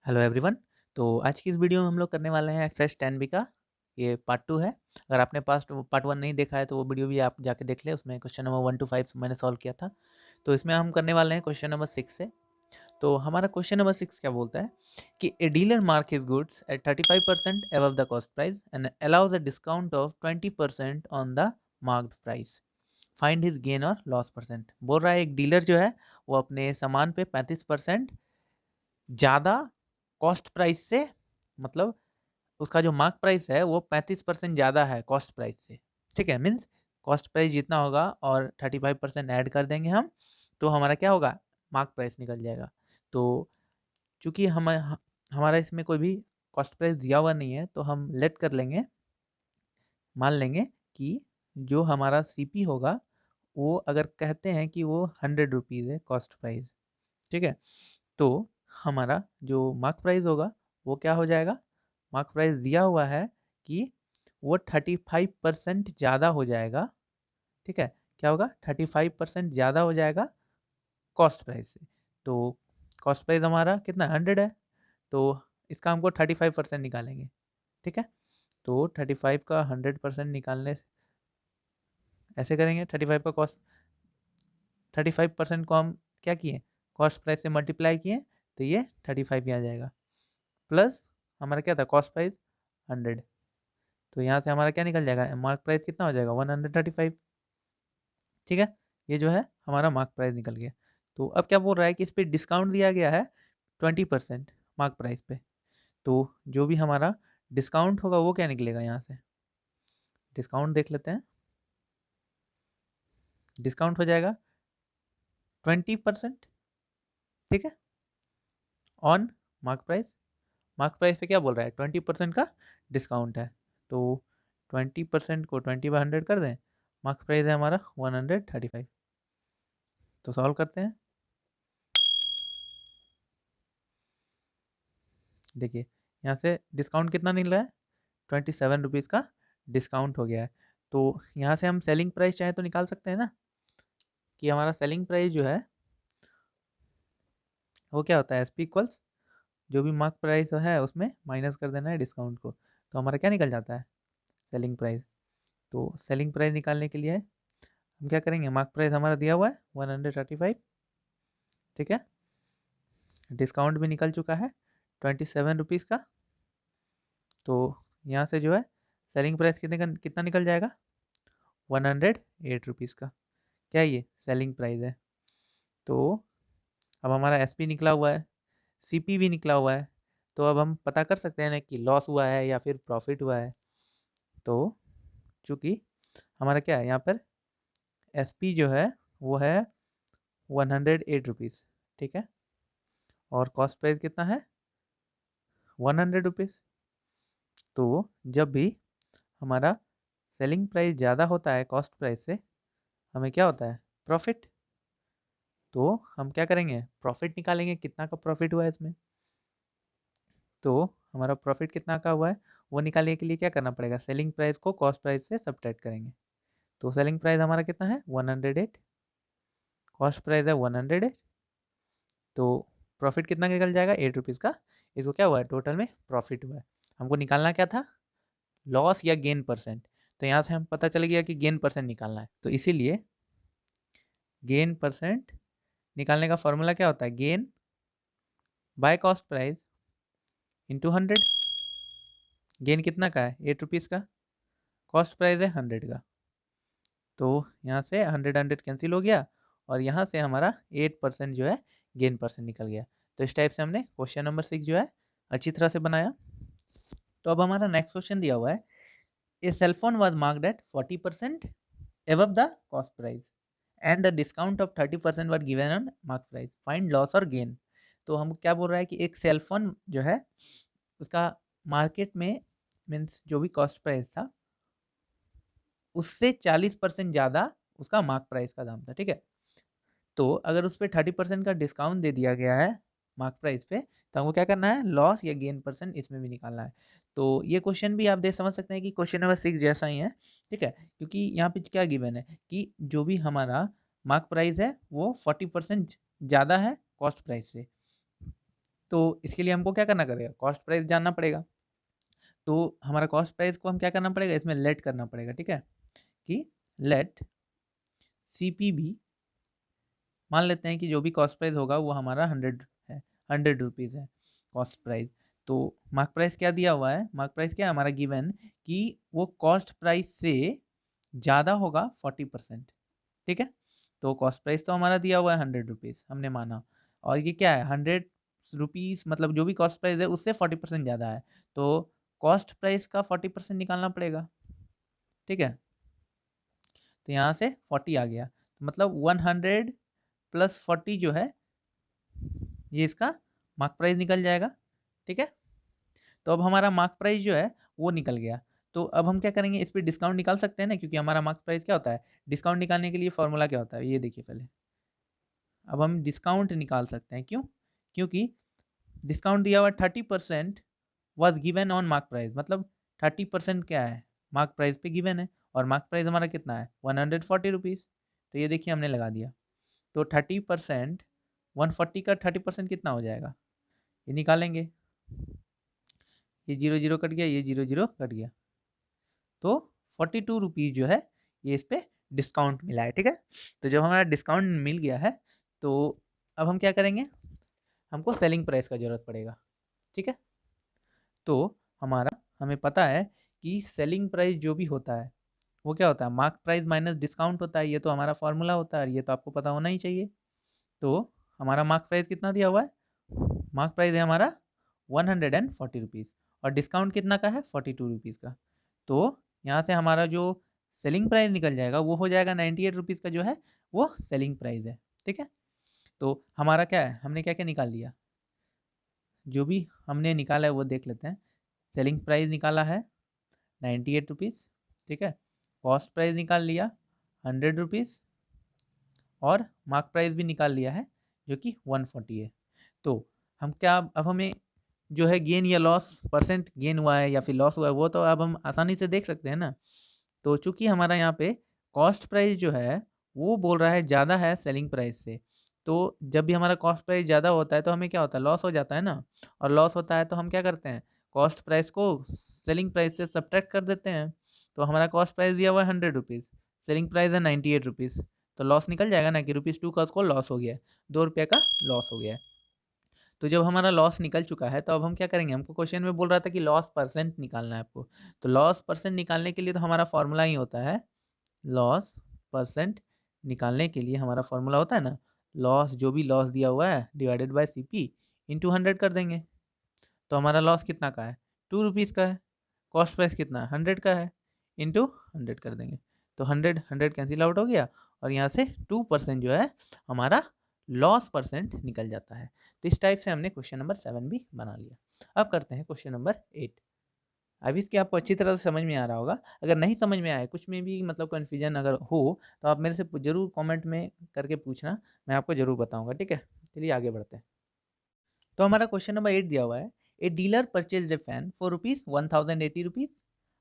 Hello everyone. तो आज की इस वीडियो में हम लोग करने वाले हैं एक्सरसाइज 10B का ये पार्ट 2 है। अगर आपने पार्ट 1 नहीं देखा है तो वो वीडियो भी आप जाके देख लें। उसमें क्वेश्चन नंबर 1 to 5 मैंने सॉल्व किया था। तो इसमें हम करने वाले हैं क्वेश्चन नंबर 6 से। तो हमारा क्वेश्चन नंबर 6 क्या बोलता है कि a dealer mark his goods at 35% above the cost price and allows a discount of 20% on the marked price. Find his gain और लॉस परसेंट। बोल रहा है एक डीलर जो है वो अपने सामान पे 35% ज़्यादा कॉस्ट प्राइस से, मतलब उसका जो मार्क प्राइस है वो 35% ज़्यादा है कॉस्ट प्राइस से। ठीक है, मीन्स कॉस्ट प्राइस जितना होगा और 35% ऐड कर देंगे हम, तो हमारा क्या होगा, मार्क प्राइस निकल जाएगा। तो चूंकि हमारा इसमें कोई भी कॉस्ट प्राइस दिया हुआ नहीं है तो हम लेट कर लेंगे, मान लेंगे कि जो हमारा सीपी होगा वो अगर कहते हैं कि वो 100 रुपीज़ है कॉस्ट प्राइस। ठीक है, तो हमारा जो मार्क प्राइस होगा वो क्या हो जाएगा, मार्क प्राइस दिया हुआ है कि वो 35% ज़्यादा हो जाएगा। ठीक है, क्या होगा, 35% ज़्यादा हो जाएगा कॉस्ट प्राइस से। तो कॉस्ट प्राइस हमारा कितना 100 है, तो इसका हमको 35% निकालेंगे। ठीक है, तो 35 का 100% निकालने ऐसे करेंगे, 35 का कॉस्ट 35% को हम क्या किए, कॉस्ट प्राइस से मल्टीप्लाई किए, तो ये 35 ही आ जाएगा। प्लस हमारा क्या था, कॉस्ट प्राइस 100, तो यहाँ से हमारा क्या निकल जाएगा, मार्क प्राइस कितना हो जाएगा 135। ठीक है, ये जो है हमारा मार्क प्राइस निकल गया। तो अब क्या बोल रहा है कि इस पर डिस्काउंट दिया गया है 20% मार्क प्राइस पे। तो जो भी हमारा डिस्काउंट होगा वो क्या निकलेगा, यहाँ से डिस्काउंट देख लेते हैं। डिस्काउंट हो जाएगा 20%। ठीक है, on mark price. Mark price पे क्या बोल रहा है, 20% का डिस्काउंट है, तो 20% को 20/100 कर दें, मार्क प्राइस है हमारा 135। तो सॉल्व करते हैं। देखिए यहाँ से डिस्काउंट कितना मिल रहा है, 27 रुपीज़ का डिस्काउंट हो गया है। तो यहाँ से हम सेलिंग प्राइस चाहे तो निकाल सकते हैं ना, कि हमारा सेलिंग प्राइस जो है वो क्या होता है, एस पी इक्वल्स जो भी मार्क प्राइस है उसमें माइनस कर देना है डिस्काउंट को, तो हमारा क्या निकल जाता है, सेलिंग प्राइस। तो सेलिंग प्राइस निकालने के लिए हम क्या करेंगे, मार्क प्राइस हमारा दिया हुआ है 135। ठीक है, डिस्काउंट भी निकल चुका है 27 रुपीज़ का। तो यहाँ से जो है सेलिंग प्राइस कितना निकल जाएगा, 108 रुपीज़ का। क्या ये सेलिंग प्राइस है। तो अब हमारा एस पी निकला हुआ है, सी पी भी निकला हुआ है, तो अब हम पता कर सकते हैं ना कि लॉस हुआ है या फिर प्रॉफिट हुआ है। तो चूँकि हमारा क्या है यहाँ पर, एस पी जो है वो है 108 रुपीज़। ठीक है, और कॉस्ट प्राइस कितना है 100 रुपीज़। तो जब भी हमारा सेलिंग प्राइस ज़्यादा होता है कॉस्ट प्राइस से, हमें क्या होता है, प्रॉफिट। तो हम क्या करेंगे, प्रॉफिट निकालेंगे, कितना का प्रॉफिट हुआ है इसमें। तो हमारा प्रॉफिट कितना का हुआ है वो निकालने के लिए क्या करना पड़ेगा, सेलिंग प्राइस को कॉस्ट प्राइस से सब्ट्रैक्ट करेंगे। तो सेलिंग प्राइस हमारा कितना है 108, कॉस्ट प्राइस है 108, तो प्रॉफिट कितना निकल जाएगा 8 रुपीज़ का। इसको क्या हुआ है, टोटल में प्रॉफिट हुआ है। हमको निकालना क्या था, लॉस या गेन परसेंट। तो यहाँ से हम पता चल गया कि गेन परसेंट निकालना है, तो इसीलिए गेन परसेंट निकालने का फॉर्मूला क्या होता है, gain by cost price into 100। Gain कितना का है 8 रुपीज़ का, कॉस्ट प्राइस है 100 का, तो यहाँ से 100 कैंसिल हो गया और यहाँ से हमारा 8% जो है गेन परसेंट निकल गया। तो इस टाइप से हमने क्वेश्चन नंबर 6 जो है अच्छी तरह से बनाया। तो अब हमारा नेक्स्ट क्वेश्चन दिया हुआ है, a cellphone was marked at 40% above the cost price and the discount of 30% were given on mark price, find loss और gain। तो हम क्या बोल रहा है कि एक सेलफोन जो है उसका मार्केट में, मीन्स जो भी कॉस्ट प्राइस था उससे 40% ज़्यादा उसका मार्क प्राइस का दाम था। ठीक है, तो अगर उस पर 30% का डिस्काउंट दे दिया गया है मार्क प्राइस पे, तो हमको क्या करना है, लॉस या गेन परसेंट इसमें भी निकालना है। तो ये क्वेश्चन भी आप देख समझ सकते हैं कि क्वेश्चन नंबर 6 जैसा ही है। ठीक है, क्योंकि यहाँ पे क्या गिवन है कि जो भी हमारा मार्क प्राइस है वो 40% ज़्यादा है कॉस्ट प्राइस से। तो इसके लिए हमको क्या करना पड़ेगा, कॉस्ट प्राइस जानना पड़ेगा। तो हमारा कॉस्ट प्राइस को हम क्या करना पड़ेगा, इसमें लेट करना पड़ेगा, ठीक है, कि लेट CPB, मान लेते हैं कि जो भी कॉस्ट प्राइस होगा वो हमारा 100 है, 100 रुपीज़ है कॉस्ट प्राइस। तो मार्क प्राइस क्या दिया हुआ है, मार्क प्राइस क्या है हमारा गिवन, कि वो कॉस्ट प्राइस से ज़्यादा होगा 40%, ठीक है। तो कॉस्ट प्राइस तो हमारा दिया हुआ है 100 रुपीज़, हमने माना, और ये क्या है 100 रुपीज़, मतलब जो भी कॉस्ट प्राइस है उससे 40% ज़्यादा है, तो कॉस्ट प्राइस का 40% निकालना पड़ेगा, ठीक है। तो यहाँ से 40 आ गया, तो मतलब 100 प्लस 40 जो है ये इसका मार्क प्राइस निकल जाएगा, ठीक है। तो अब हमारा मार्क प्राइस जो है वो निकल गया। तो अब हम क्या करेंगे, इस पे डिस्काउंट निकाल सकते हैं ना, क्योंकि हमारा मार्क प्राइस क्या होता है, डिस्काउंट निकालने के लिए फॉर्मूला क्या होता है, ये देखिए पहले। अब हम डिस्काउंट निकाल सकते हैं, क्यों, क्योंकि डिस्काउंट दिया हुआ 30% was given on mark price, मतलब 30% क्या है, मार्क प्राइस पे गिवन है, और मार्क प्राइस हमारा कितना है 140 रुपीज़। तो ये देखिए हमने लगा दिया, तो 30%, 140 का 30% कितना हो जाएगा, ये निकालेंगे, ये 0 0 कट गया, ये 0 0 कट गया, तो 42 रुपीज़ जो है ये इस पे डिस्काउंट मिला है, ठीक है। तो जब हमारा डिस्काउंट मिल गया है, तो अब हम क्या करेंगे, हमको सेलिंग प्राइस का ज़रूरत पड़ेगा, ठीक है। तो हमारा, हमें पता है कि सेलिंग प्राइस जो भी होता है वो क्या होता है, मार्क प्राइस माइनस डिस्काउंट होता है, ये तो हमारा फॉर्मूला होता है, और ये तो आपको पता होना ही चाहिए। तो हमारा मार्क प्राइस कितना दिया हुआ है, मार्क प्राइस है हमारा 140 रुपीज़, और डिस्काउंट कितना का है 42 रुपीज़ का। तो यहाँ से हमारा जो सेलिंग प्राइस निकल जाएगा वो हो जाएगा 98 रुपीज़ का, जो है वो सेलिंग प्राइस है, ठीक है। तो हमारा क्या है, हमने क्या क्या निकाल लिया, जो भी हमने निकाला है वो देख लेते हैं। सेलिंग प्राइस निकाला है 98 रुपीज़, ठीक है। कॉस्ट प्राइस निकाल लिया 100 रुपीज़, और मार्क प्राइस भी निकाल लिया है जो कि 140 है। तो हम क्या, अब हमें जो है गेन या लॉस, परसेंट गेन हुआ है या फिर लॉस हुआ है, वो तो अब हम आसानी से देख सकते हैं ना। तो चूंकि हमारा यहाँ पे कॉस्ट प्राइस जो है वो बोल रहा है ज़्यादा है सेलिंग प्राइस से, तो जब भी हमारा कॉस्ट प्राइस ज़्यादा होता है तो हमें क्या होता है, लॉस हो जाता है ना। और लॉस होता है तो हम क्या करते हैं, कॉस्ट प्राइस को सेलिंग प्राइस से सब्ट्रैक्ट कर देते हैं। तो हमारा कॉस्ट प्राइस दिया हुआ है 100 रुपीज़, सेलिंग प्राइस है 98 रुपीज़, तो लॉस निकल जाएगा ना, कि ₹2 का उसको लॉस हो गया है, ₹2 का लॉस हो गया है। तो जब हमारा लॉस निकल चुका है तो अब हम क्या करेंगे, हमको क्वेश्चन में बोल रहा था कि लॉस परसेंट निकालना है आपको। तो लॉस परसेंट निकालने के लिए तो हमारा फॉर्मूला ही होता है, लॉस परसेंट निकालने के लिए हमारा फॉर्मूला होता है ना, लॉस, जो भी लॉस दिया हुआ है डिवाइडेड बाय CP इंटू 100 कर देंगे। तो हमारा लॉस कितना का है, ₹2 का है, कॉस्ट प्राइस कितना है 100 का है, इंटू 100 कर देंगे। तो 100 100 कैंसिल आउट हो गया, और यहाँ से 2% जो है हमारा लॉस परसेंट निकल जाता है। तो इस टाइप से हमने क्वेश्चन नंबर 7 भी बना लिया। अब करते हैं क्वेश्चन नंबर 8। अभी इसके आपको अच्छी तरह से समझ में आ रहा होगा। अगर नहीं समझ में आए, कुछ में भी मतलब कन्फ्यूजन अगर हो, तो आप मेरे से ज़रूर कमेंट में करके पूछना, मैं आपको ज़रूर बताऊंगा, ठीक है। चलिए आगे बढ़ते हैं। तो हमारा क्वेश्चन नंबर 8 दिया हुआ है, a dealer purchase a fan for ₹1080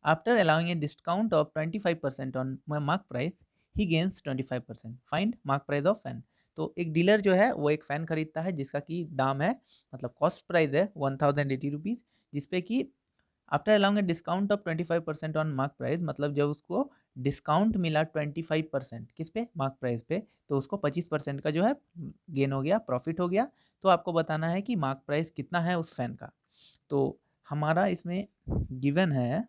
after allowing A discount of 25% on mark price, he gains 25%, find mark price of fan. तो एक डीलर जो है वो एक फ़ैन खरीदता है जिसका कि दाम है, मतलब कॉस्ट प्राइस है 1080 रुपीज़, जिसपे कि after allowing a discount of 25% on mark price, मतलब जब उसको डिस्काउंट मिला 25% किस पे, मार्क प्राइस पे, तो उसको 25% का जो है गेन हो गया, प्रॉफिट हो गया। तो आपको बताना है कि मार्क प्राइस कितना है उस फैन का। तो हमारा इसमें गिवन है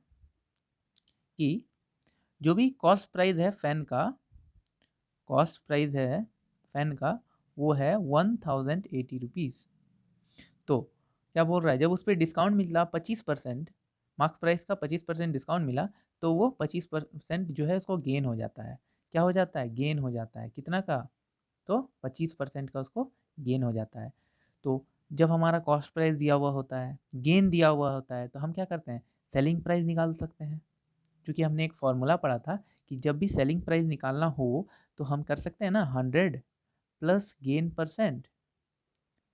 कि जो भी कॉस्ट प्राइस है फैन का, कॉस्ट प्राइस है फैन का वो है 1080 रुपीज़। तो क्या बोल रहा है, जब उस पर डिस्काउंट मिला 25%, मार्क्स प्राइस का 25% डिस्काउंट मिला, तो वो 25% जो है उसको गेन हो जाता है। क्या हो जाता है, गेन हो जाता है, कितना का, तो 25% का उसको गेन हो जाता है। तो जब हमारा कॉस्ट प्राइस दिया हुआ होता है, गेन दिया हुआ होता है, तो हम क्या करते हैं, सेलिंग प्राइस निकाल सकते हैं। क्योंकि हमने एक फॉर्मूला पढ़ा था कि जब भी सेलिंग प्राइस निकालना हो तो हम कर सकते हैं ना, 100 plus gain percent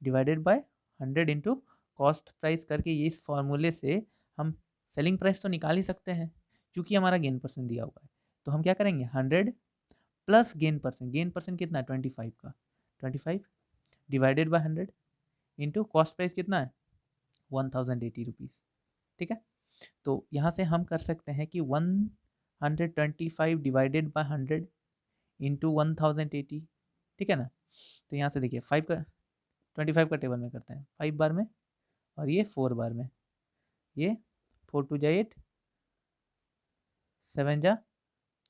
divided by 100 into cost price करके, ये इस फॉर्मूले से हम सेलिंग प्राइस तो निकाल ही सकते हैं, क्योंकि हमारा गेन परसेंट दिया हुआ है। तो हम क्या करेंगे, 100 plus gain percent, gain percent कितना है 25 का, 25 divided by 100 into cost price कितना है 1080 रुपीज़, ठीक है। तो यहाँ से हम कर सकते हैं कि 125 डिवाइडेड बाय 100 इंटू 1080, ठीक है ना। तो यहाँ से देखिए 25 का टेबल में करते हैं 5 बार में और ये 4 बार में, ये 4 2 जा 8, 7 जा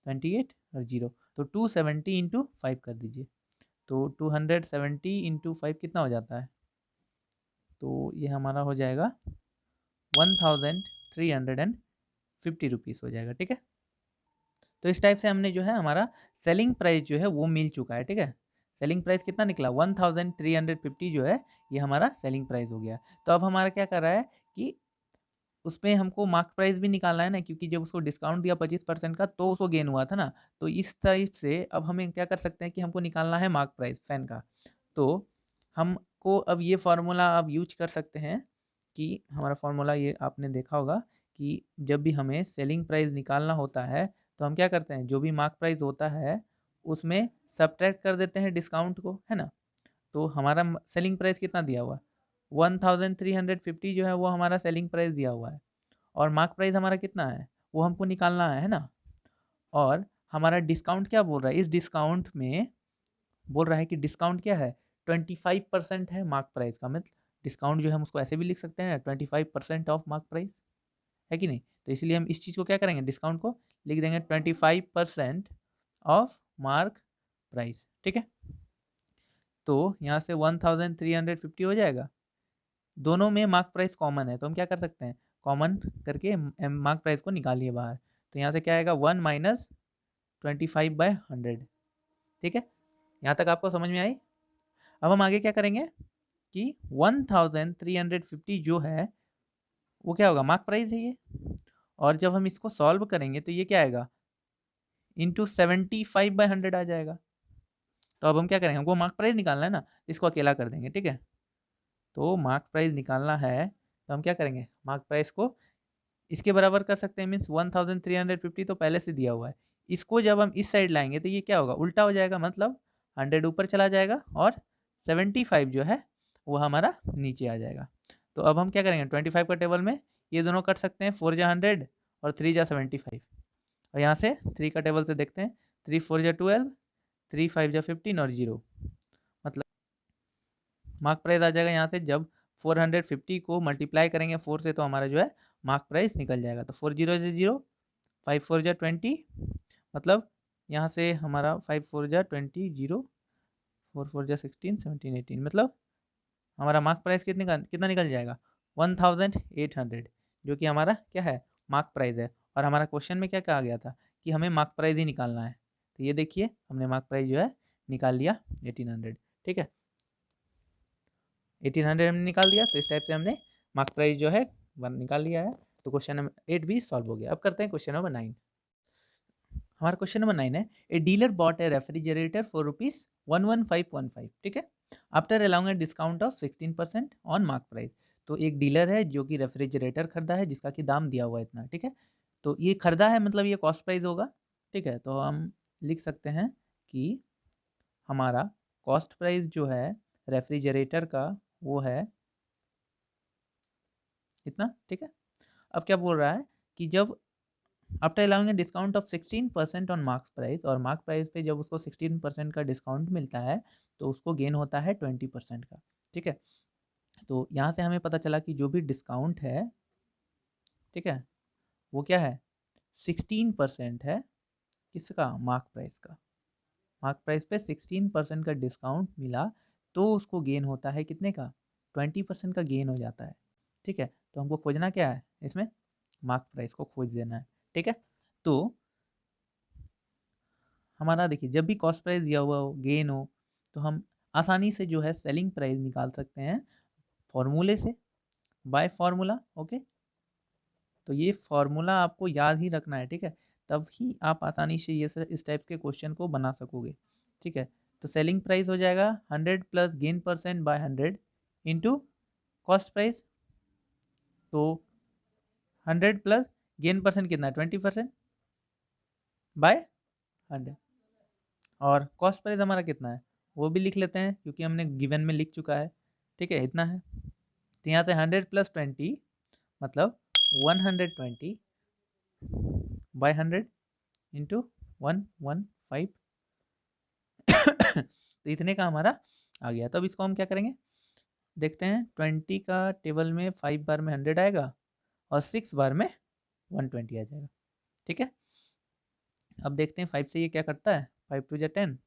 28 और 0, तो 270 इंटू 5 कर दीजिए। तो 270 इंटू 5 कितना हो जाता है, तो ये हमारा हो जाएगा 1350 रुपीज़ हो जाएगा, ठीक है। तो इस टाइप से हमने जो है हमारा सेलिंग प्राइस जो है वो मिल चुका है, ठीक है। सेलिंग प्राइस कितना निकला 1350 जो है ये हमारा सेलिंग प्राइस हो गया। तो अब हमारा क्या कर रहा है कि उसमें हमको मार्क प्राइस भी निकालना है ना, क्योंकि जब उसको डिस्काउंट दिया 25% का तो उसको गेन हुआ था ना। तो इस टाइप से अब हमें क्या कर सकते हैं कि हमको निकालना है मार्क प्राइस फैन का। तो हमको अब ये फार्मूला आप यूज कर सकते हैं कि हमारा फार्मूला ये आपने देखा होगा कि जब भी हमें सेलिंग प्राइस निकालना होता है तो हम क्या करते हैं, जो भी मार्क प्राइस होता है उसमें सब्ट्रैक्ट कर देते हैं डिस्काउंट को, है ना। तो हमारा सेलिंग प्राइस कितना दिया हुआ है 1350 जो है वो हमारा सेलिंग प्राइस दिया हुआ है, और मार्क प्राइस हमारा कितना है वो हमको निकालना है ना। और हमारा डिस्काउंट क्या बोल रहा है, इस डिस्काउंट में बोल रहा है कि डिस्काउंट क्या है 25% है मार्क प्राइस का। मतलब डिस्काउंट जो है हम उसको ऐसे भी लिख सकते हैं 25% ऑफ मार्क प्राइस, है कि नहीं। तो इसलिए हम इस चीज़ को क्या करेंगे, डिस्काउंट को लिख देंगे 25% ऑफ मार्क प्राइस, ठीक है। तो यहाँ से 1350 हो जाएगा। दोनों में मार्क प्राइस कॉमन है तो हम क्या कर सकते हैं, कॉमन करके मार्क प्राइस को निकालिए बाहर। तो यहाँ से क्या आएगा 1 माइनस 25/100, ठीक है। यहाँ तक आपको समझ में आई। अब हम आगे क्या करेंगे कि 1350 जो है वो क्या होगा, मार्क प्राइस है ये। और जब हम इसको सॉल्व करेंगे तो ये क्या आएगा इंटू 75/100 आ जाएगा। तो अब हम क्या करेंगे, हमको मार्क प्राइस निकालना है ना, इसको अकेला कर देंगे, ठीक है। तो मार्क प्राइस निकालना है तो हम क्या करेंगे, मार्क प्राइस को इसके बराबर कर सकते हैं, मीन्स 1350 तो पहले से दिया हुआ है। इसको जब हम इस साइड लाएंगे तो ये क्या होगा, उल्टा हो जाएगा, मतलब 100 ऊपर चला जाएगा और 75 जो है वो हमारा नीचे आ जाएगा। तो अब हम क्या करेंगे 25 का टेबल में ये दोनों कट सकते हैं, 4 जा 100 और 3 जा 75। और यहाँ से 3 का टेबल से देखते हैं, 3 4 जा 12, 3 5 जा 15 और 0, मतलब मार्क प्राइस आ जाएगा। यहाँ से जब 450 को मल्टीप्लाई करेंगे 4 से तो हमारा जो है मार्क प्राइस निकल जाएगा। तो 4 0 से 0, 5 4 जा 20, मतलब यहाँ से हमारा 5 4 जा 20, 0 4 4 जा 16 17 18, मतलब हमारा मार्क प्राइस कितना निकल जाएगा 1800, जो कि हमारा क्या है मार्क प्राइस है। और हमारा क्वेश्चन में क्या कहा गया था कि हमें मार्क प्राइस ही निकालना है। तो ये देखिए हमने मार्क प्राइस जो है निकाल लिया 1800, ठीक है। 1800 हमने निकाल दिया। तो इस टाइप से हमने मार्क प्राइस जो है निकाल लिया है। तो क्वेश्चन नंबर 8 भी सॉल्व हो गया। अब करते हैं क्वेश्चन नंबर 9। हमारा क्वेश्चन नंबर 9 है, a dealer bought a refrigerator for ₹11515, ठीक है, after allowing a discount of 16% on mark price. तो एक डीलर है जो कि रेफ्रिजरेटर खरीदा है जिसका कि दाम दिया हुआ है इतना, ठीक है। तो ये खरीदा है मतलब ये कॉस्ट प्राइस होगा, ठीक है। तो हम लिख सकते हैं कि हमारा कॉस्ट प्राइस जो है रेफ्रिजरेटर का वो है इतना, ठीक है। अब क्या बोल रहा है कि जब after allowing a discount of 16% on marks price, और मार्क प्राइस पे जब उसको 16% का डिस्काउंट मिलता है तो उसको गेन होता है 20% का, ठीक है। तो यहाँ से हमें पता चला कि जो भी डिस्काउंट है, ठीक है, वो क्या है 16% है, किसका, मार्क प्राइस का। मार्क प्राइस पे 16% का डिस्काउंट मिला तो उसको गेन होता है कितने का 20% का गेन हो जाता है, ठीक है। तो हमको खोजना क्या है इसमें, मार्क प्राइस को खोज देना है, ठीक है। तो हमारा देखिए जब भी कॉस्ट प्राइस दिया हुआ हो गेन हो तो हम आसानी से जो है सेलिंग प्राइस निकाल सकते हैं फॉर्मूले से, बाय फार्मूला, ओके। तो ये फार्मूला आपको याद ही रखना है, ठीक है, तब ही आप आसानी से ये इस टाइप के क्वेश्चन को बना सकोगे, ठीक है। तो सेलिंग प्राइस हो जाएगा 100 plus gain percent by 100 into cost price. तो 100 प्लस गेन परसेंट कितना है 20% बाय 100, और कॉस्ट प्राइस हमारा कितना है वो भी लिख लेते हैं क्योंकि हमने गिवन में लिख चुका है, ठीक है, इतना है। तो यहाँ से 100 + 20 मतलब 120 बाय 100 इंटू 115 तो इतने का हमारा आ गया। तो अब इसको हम क्या करेंगे, देखते हैं। 20 का टेबल में 5 बार में 100 आएगा और 6 बार में 120 आ जाएगा। ठीक है, अब देखते हैं 5 से ये क्या करता है। 5 2 = 10,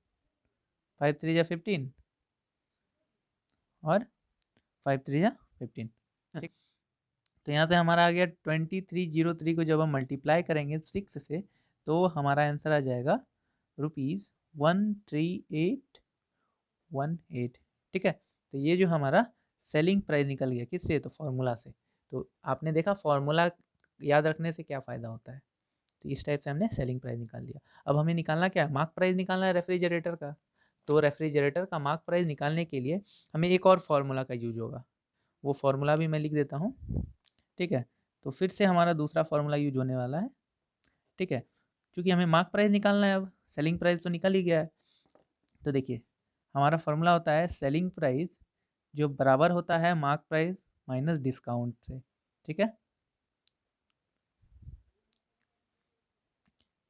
5 3 = 15 और 5 3 = 15। ठीक, तो यहाँ से हमारा आ गया 2303 को जब हम मल्टीप्लाई करेंगे 6 से तो हमारा आंसर आ जाएगा ₹13818। ठीक है, तो ये जो हमारा सेलिंग प्राइस निकल गया किससे, तो फॉर्मूला से। तो आपने देखा फॉर्मूला याद रखने से क्या फ़ायदा होता है। तो इस टाइप से हमने सेलिंग प्राइस निकाल दिया। अब हमें निकालना क्या है, मार्क प्राइस निकालना है रेफ्रिजरेटर का। तो रेफ्रिजरेटर का मार्क प्राइस निकालने के लिए हमें एक और फार्मूला का यूज होगा, वो फार्मूला भी मैं लिख देता हूँ। ठीक है, तो फिर से हमारा दूसरा फार्मूला यूज होने वाला है। ठीक है, क्योंकि हमें मार्क प्राइस निकालना है, अब सेलिंग प्राइस तो निकल ही गया है। तो देखिए हमारा फार्मूला होता है सेलिंग प्राइस जो बराबर होता है मार्क प्राइस माइनस डिस्काउंट से। ठीक है,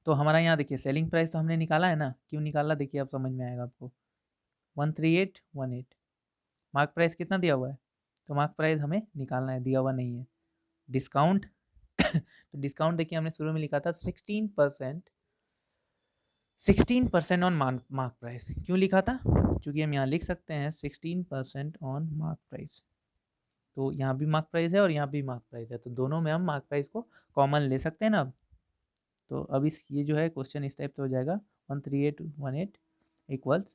तो हमारा यहाँ देखिए सेलिंग प्राइस तो हमने निकाला है ना, क्यों निकाला देखिए अब समझ में आएगा आपको। 13818 मार्क प्राइस कितना दिया हुआ है, तो मार्क प्राइस हमें निकालना है, दिया हुआ नहीं है। डिस्काउंट तो डिस्काउंट देखिए हमने शुरू में लिखा था 16%, 16% ऑन मार्क प्राइस। क्यों लिखा था, क्योंकि हम यहाँ लिख सकते हैं 16% ऑन मार्क प्राइस। तो यहाँ भी मार्क प्राइस है और यहाँ भी मार्क प्राइस है, तो दोनों में हम मार्क प्राइस को कॉमन ले सकते हैं ना अब। तो अब इस ये जो है क्वेश्चन इस टाइप से हो जाएगा 13818 इक्वल्स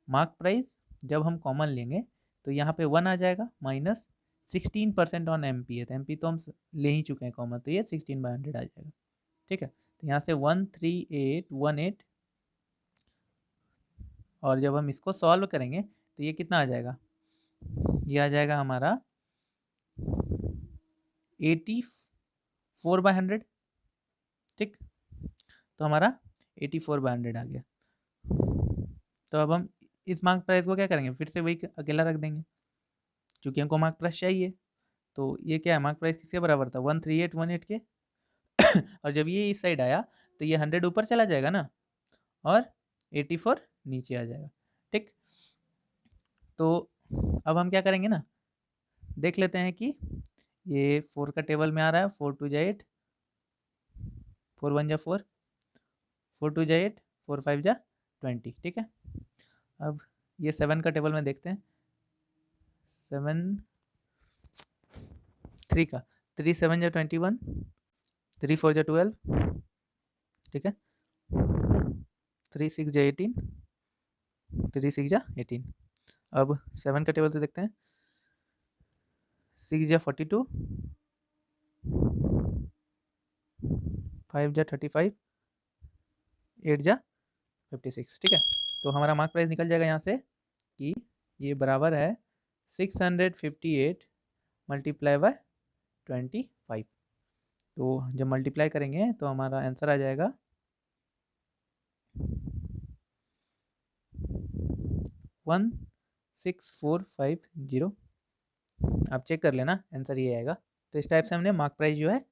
मार्क प्राइस जब हम कॉमन लेंगे तो यहाँ पे 1 आ जाएगा माइनस 16% ऑन एम पी है, तो एम पी तो हम ले ही चुके हैं कॉमन, तो ये 16/100 आ जाएगा। ठीक है, तो यहाँ से 13818 और जब हम इसको सॉल्व करेंगे तो ये कितना आ जाएगा, ये आ जाएगा हमारा 84/100। ठीक, तो हमारा 84/100 आ गया। तो अब हम इस मार्क प्राइस को क्या करेंगे, फिर से वही अकेला रख देंगे क्योंकि हमको मार्क प्राइस चाहिए। तो ये क्या है, मार्क प्राइस किसके बराबर था 13818 के और जब ये इस साइड आया तो ये 100 ऊपर चला जाएगा ना और 84 नीचे आ जाएगा। ठीक, तो अब हम क्या करेंगे ना, देख लेते हैं कि ये 4 का टेबल में आ रहा है। 4 2 = 8, 4 1 = 4, 4 2 = 8, 4 5 = 20। ठीक है, अब ये 7 का टेबल में देखते हैं। 7 3 का 3 7 = 21, 3 4 = 12। ठीक है, 3 6 = 18, 3 6 = 18। अब 7 का टेबल से देखते हैं। 6 = 42, 5 = 35, 8 = 56। ठीक है, तो हमारा मार्क प्राइस निकल जाएगा यहाँ से कि ये बराबर है 658 मल्टीप्लाई बाय 25। तो जब मल्टीप्लाई करेंगे तो हमारा आंसर आ जाएगा 16450। आप चेक कर लेना, आंसर ये आएगा। तो इस टाइप से हमने मार्क प्राइस जो है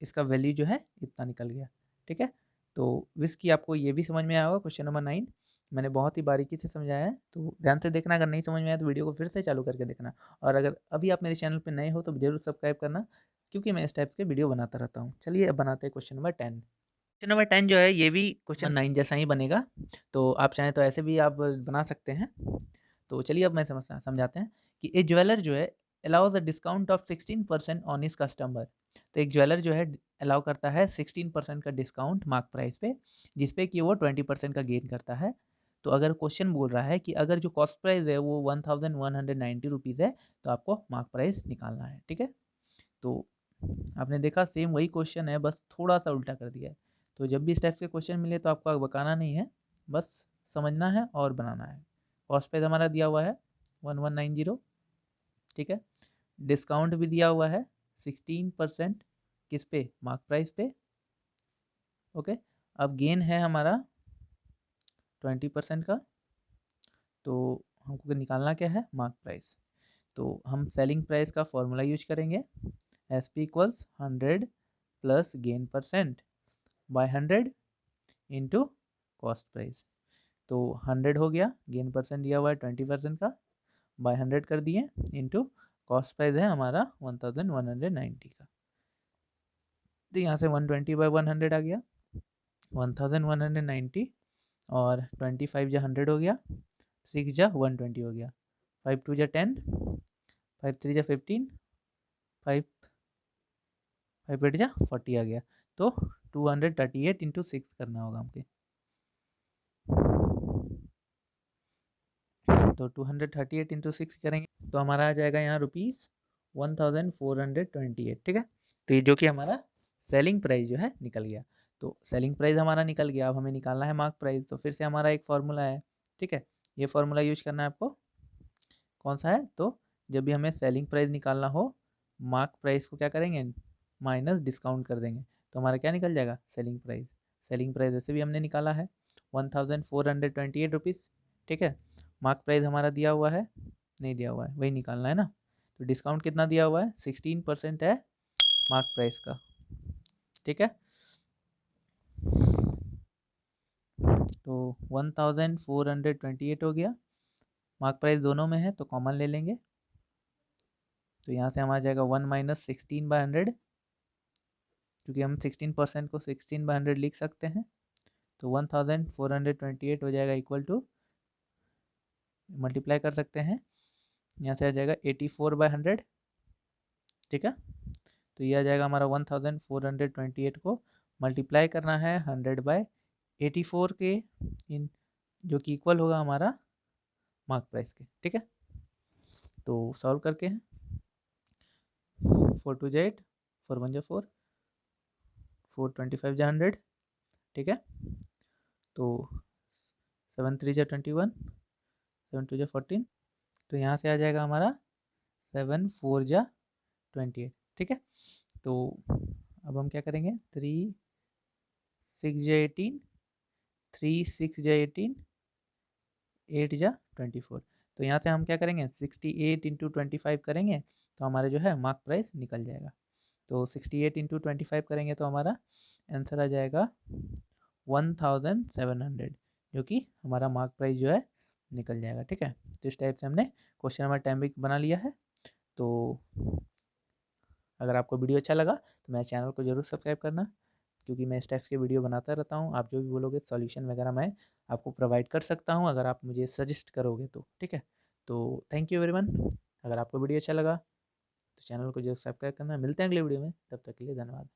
इसका वैल्यू जो है इतना निकल गया। ठीक है, तो विश की आपको ये भी समझ में आया होगा। क्वेश्चन नंबर 9 मैंने बहुत ही बारीकी से समझाया है, तो ध्यान से देखना। अगर नहीं समझ में आया तो वीडियो को फिर से चालू करके देखना। और अगर अभी आप मेरे चैनल पर नए हो तो जरूर सब्सक्राइब करना, क्योंकि मैं इस टाइप के वीडियो बनाता रहता हूँ। चलिए अब बनाते हैं क्वेश्चन नंबर 10। क्वेश्चन नंबर 10 जो है ये भी क्वेश्चन 9 जैसा ही बनेगा, तो आप चाहें तो ऐसे भी आप बना सकते हैं। तो चलिए अब मैं समझाते हैं कि एक ज्वेलर जो है allows a discount of 16% on his customer. तो एक ज्वेलर जो है अलाउ करता है 16% का डिस्काउंट मार्क प्राइस पे, जिसपे कि वो 20% का गेन करता है। तो अगर क्वेश्चन बोल रहा है कि अगर जो कॉस्ट प्राइस है वो 1190 रुपीज़ है तो आपको मार्क प्राइस निकालना है। ठीक है, तो आपने देखा सेम वही क्वेश्चन है, बस थोड़ा सा उल्टा कर दिया है। तो जब भी इस टाइप के क्वेश्चन मिले तो आपको बताना नहीं है, बस समझना है और बनाना है। कॉस्ट प्राइस हमारा दिया हुआ है 1190। ठीक है, डिस्काउंट भी दिया हुआ है 16% किस पे, मार्क प्राइस पे। ओके, अब गेन है हमारा 20% का, तो हमको निकालना क्या है, मार्क प्राइस। तो हम सेलिंग प्राइस का फॉर्मूला यूज करेंगे, S P equals 100 plus gain percent by 100 into cost price. तो 100 हो गया, गेन परसेंट दिया हुआ है 20% का, बाय 100 कर दिए, इंटू कॉस्ट प्राइस है हमारा 1190 का। तो यहाँ से 120 बाय 100 आ गया 1190, और 25 जा 100 हो गया, 6 जा 120 हो गया, 5 2 जा 10, 5 3 जा 15, 5 5 8 जा 40 आ गया। तो 238 इंटू 6 करना होगा हमके। तो 238 इंटू 6 करेंगे तो हमारा आ जाएगा यहाँ ₹1428, ठीक है। तो ये जो कि हमारा सेलिंग प्राइस जो है निकल गया। तो सेलिंग प्राइस हमारा निकल गया, अब हमें निकालना है मार्क प्राइस। तो फिर से हमारा एक फॉर्मूला है, ठीक है, ये फॉर्मूला यूज करना है आपको। कौन सा है? तो जब भी हमें सेलिंग प्राइस निकालना हो, मार्क प्राइस को क्या करेंगे, माइनस डिस्काउंट कर देंगे। तो हमारा क्या निकल जाएगा? Selling price. सेलिंग प्राइस ऐसे भी हमने निकाला है 1428 रुपीज़, ठीक है। मार्क प्राइस हमारा दिया हुआ है, नहीं दिया हुआ है, वही निकालना है ना। तो डिस्काउंट कितना दिया हुआ है? 16% है मार्क प्राइस का, ठीक है। तो 1428 हो गया, मार्क प्राइस दोनों में है तो कॉमन ले लेंगे। तो यहाँ से हमारा जाएगा 1 माइनस 16/100, क्योंकि हम 16% को 16/100 लिख सकते हैं। तो 1428 हो जाएगा इक्वल टू, मल्टीप्लाई कर सकते हैं, यहाँ से आ जाएगा 84/100, ठीक है। तो ये आ जाएगा हमारा 1428 को मल्टीप्लाई करना है 100/84 के, इन जो कि इक्वल होगा हमारा मार्क प्राइस के, ठीक है। तो सॉल्व करके हैं, 4 2 जा 8, 4 1 जा 4, 4 25 जा 100, ठीक है। तो 7 3 जा 21, 7 2 जा 14, तो यहाँ से आ जाएगा हमारा 7 4 जा 28, ठीक है। तो अब हम क्या करेंगे, 3 6 जा 18, 3 6 जा 18, 8 जा 24। तो यहाँ से हम क्या करेंगे, 68 इंटू 25 करेंगे तो हमारे जो है मार्क प्राइस निकल जाएगा। तो 68 इंटू 25 करेंगे तो हमारा आंसर आ जाएगा 1700, जो कि हमारा मार्क प्राइस जो है निकल जाएगा, ठीक है। तो इस टाइप से हमने क्वेश्चन नंबर टाइम बना लिया है। तो अगर आपको वीडियो अच्छा लगा तो मेरे चैनल को जरूर सब्सक्राइब करना, क्योंकि मैं इस टाइप के वीडियो बनाता रहता हूँ। आप जो भी बोलोगे सॉल्यूशन वगैरह मैं आपको प्रोवाइड कर सकता हूँ, अगर आप मुझे सजेस्ट करोगे तो, ठीक है। तो थैंक यू एवरीवन। अगर आपको वीडियो अच्छा लगा तो चैनल को जरूर सब्सक्राइब करना। मिलते हैं अगले वीडियो में, तब तक के लिए धन्यवाद।